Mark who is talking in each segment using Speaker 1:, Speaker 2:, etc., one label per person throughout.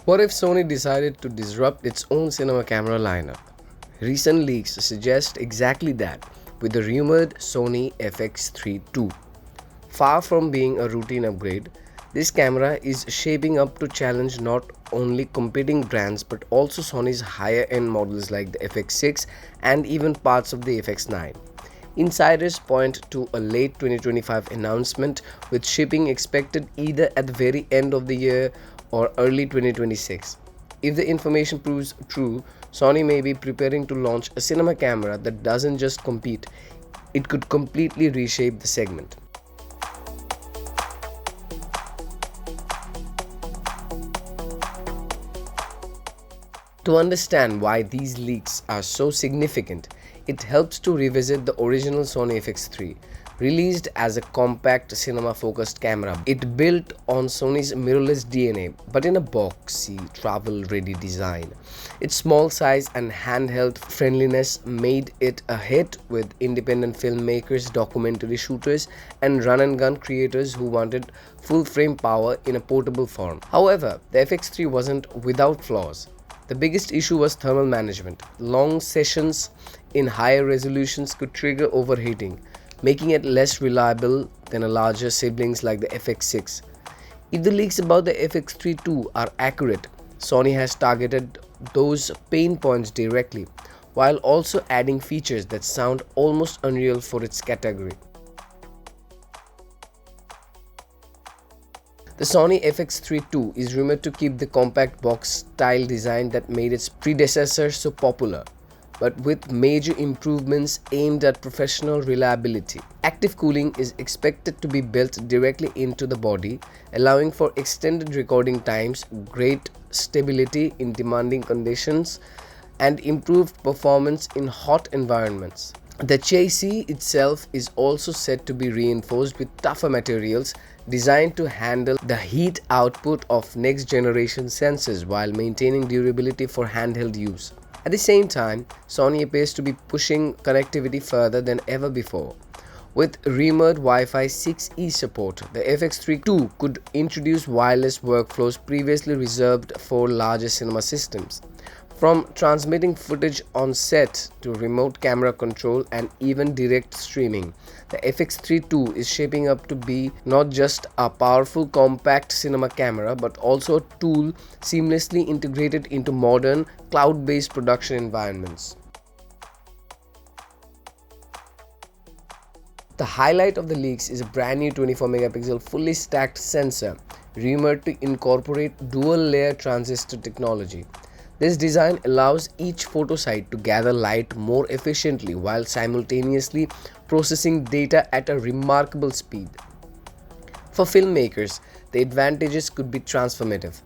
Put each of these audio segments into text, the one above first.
Speaker 1: What if Sony decided to disrupt its own cinema camera lineup? Recent leaks suggest exactly that, with the rumored Sony FX3 II. Far from being a routine upgrade, this camera is shaping up to challenge not only competing brands but also Sony's higher end models like the FX6 and even parts of the FX9. Insiders point to a late 2025 announcement with shipping expected either at the very end of the year or early 2026. If the information proves true, Sony may be preparing to launch a cinema camera that doesn't just compete, it could completely reshape the segment. To understand why these leaks are so significant, it helps to revisit the original Sony FX3, released as a compact cinema-focused camera. It built on Sony's mirrorless DNA, but in a boxy, travel-ready design. Its small size and handheld friendliness made it a hit with independent filmmakers, documentary shooters, and run-and-gun creators who wanted full-frame power in a portable form. However, the FX3 wasn't without flaws. The biggest issue was thermal management. Long sessions in higher resolutions could trigger overheating, making it less reliable than a larger siblings like the FX6. If the leaks about the FX3 II are accurate, Sony has targeted those pain points directly, while also adding features that sound almost unreal for its category. The Sony FX3 II is rumored to keep the compact box style design that made its predecessor so popular, but with major improvements aimed at professional reliability. Active cooling is expected to be built directly into the body, allowing for extended recording times, great stability in demanding conditions, and improved performance in hot environments. The chassis itself is also said to be reinforced with tougher materials designed to handle the heat output of next-generation sensors while maintaining durability for handheld use. At the same time, Sony appears to be pushing connectivity further than ever before. With rumored Wi-Fi 6E support, the FX3 II could introduce wireless workflows previously reserved for larger cinema systems. From transmitting footage on set to remote camera control and even direct streaming, the FX3 II is shaping up to be not just a powerful compact cinema camera but also a tool seamlessly integrated into modern cloud-based production environments. The highlight of the leaks is a brand new 24 megapixel fully stacked sensor, rumored to incorporate dual-layer transistor technology. This design allows each photo site to gather light more efficiently while simultaneously processing data at a remarkable speed. For filmmakers, the advantages could be transformative.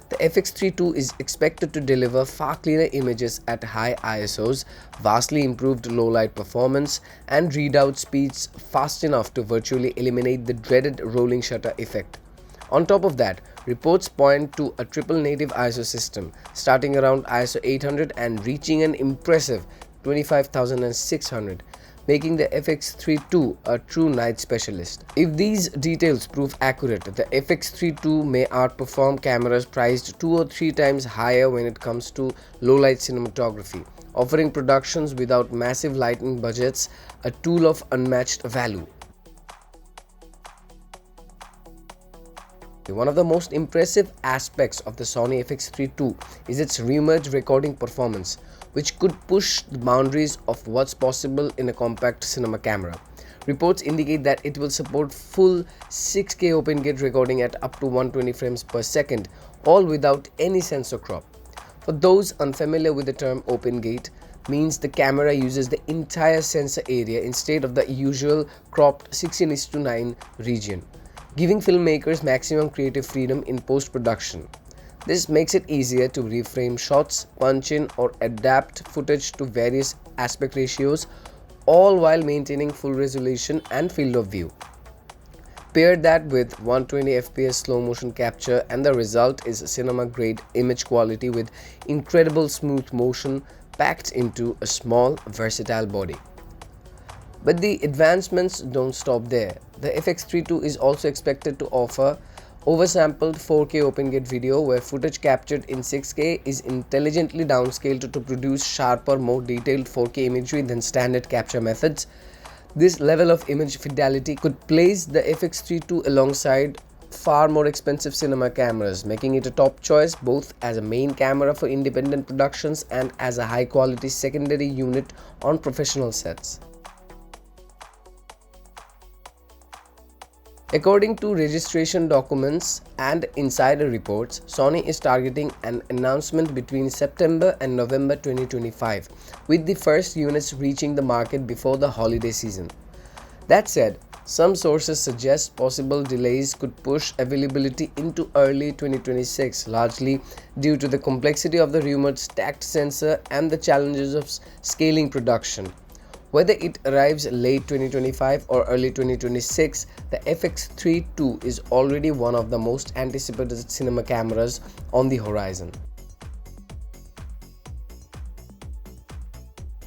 Speaker 1: The FX3 II is expected to deliver far cleaner images at high ISOs, vastly improved low-light performance, and readout speeds fast enough to virtually eliminate the dreaded rolling shutter effect. On top of that, reports point to a triple native ISO system starting around ISO 800 and reaching an impressive 25,600, making the FX3 II a true night specialist. If these details prove accurate, the FX3 II may outperform cameras priced 2 or 3 times higher when it comes to low-light cinematography, offering productions without massive lighting budgets a tool of unmatched value. One of the most impressive aspects of the Sony FX3 II is its rumored recording performance, which could push the boundaries of what's possible in a compact cinema camera. Reports indicate that it will support full 6K open gate recording at up to 120 frames per second, all without any sensor crop. For those unfamiliar with the term open gate, means the camera uses the entire sensor area instead of the usual cropped 16:9 region, giving filmmakers maximum creative freedom in post-production. This makes it easier to reframe shots, punch in or adapt footage to various aspect ratios, all while maintaining full resolution and field of view. Pair that with 120 fps slow motion capture and the result is cinema grade image quality with incredible smooth motion packed into a small versatile body. But the advancements don't stop there. The FX32 is also expected to offer Oversampled 4K open-gate video where footage captured in 6K is intelligently downscaled to produce sharper, more detailed 4K imagery than standard capture methods. This level of image fidelity could place the FX32 alongside far more expensive cinema cameras, making it a top choice both as a main camera for independent productions and as a high-quality secondary unit on professional sets. According to registration documents and insider reports, Sony is targeting an announcement between September and November 2025, with the first units reaching the market before the holiday season. That said, some sources suggest possible delays could push availability into early 2026, largely due to the complexity of the rumored stacked sensor and the challenges of scaling production. Whether it arrives late 2025 or early 2026, the FX3 II is already one of the most anticipated cinema cameras on the horizon.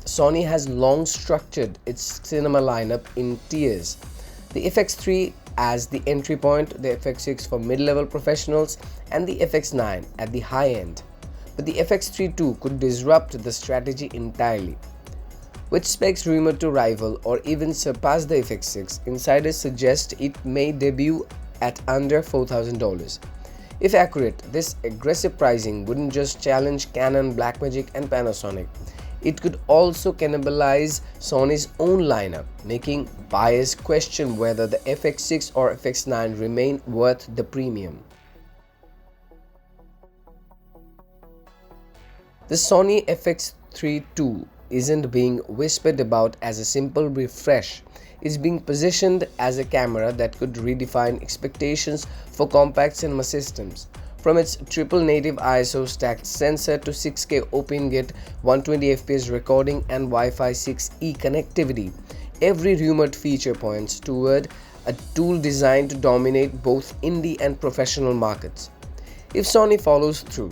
Speaker 1: Sony has long structured its cinema lineup in tiers. The FX3 as the entry point, the FX6 for mid-level professionals, and the FX9 at the high end. But the FX3 II could disrupt the strategy entirely. With specs rumored to rival or even surpass the FX6, insiders suggest it may debut at under $4,000. If accurate, this aggressive pricing wouldn't just challenge Canon, Blackmagic and Panasonic. It could also cannibalize Sony's own lineup, making buyers question whether the FX6 or FX9 remain worth the premium. The Sony FX3 II isn't being whispered about as a simple refresh. It's being positioned as a camera that could redefine expectations for compact cinema systems. From its triple native ISO stacked sensor to 6K open-gate 120fps recording and Wi-Fi 6E connectivity, every rumored feature points toward a tool designed to dominate both indie and professional markets. If Sony follows through,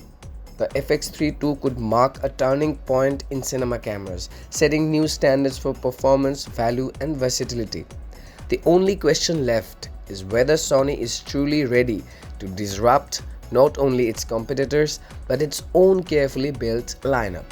Speaker 1: the FX3 II could mark a turning point in cinema cameras, setting new standards for performance, value, and versatility. The only question left is whether Sony is truly ready to disrupt not only its competitors but its own carefully built lineup.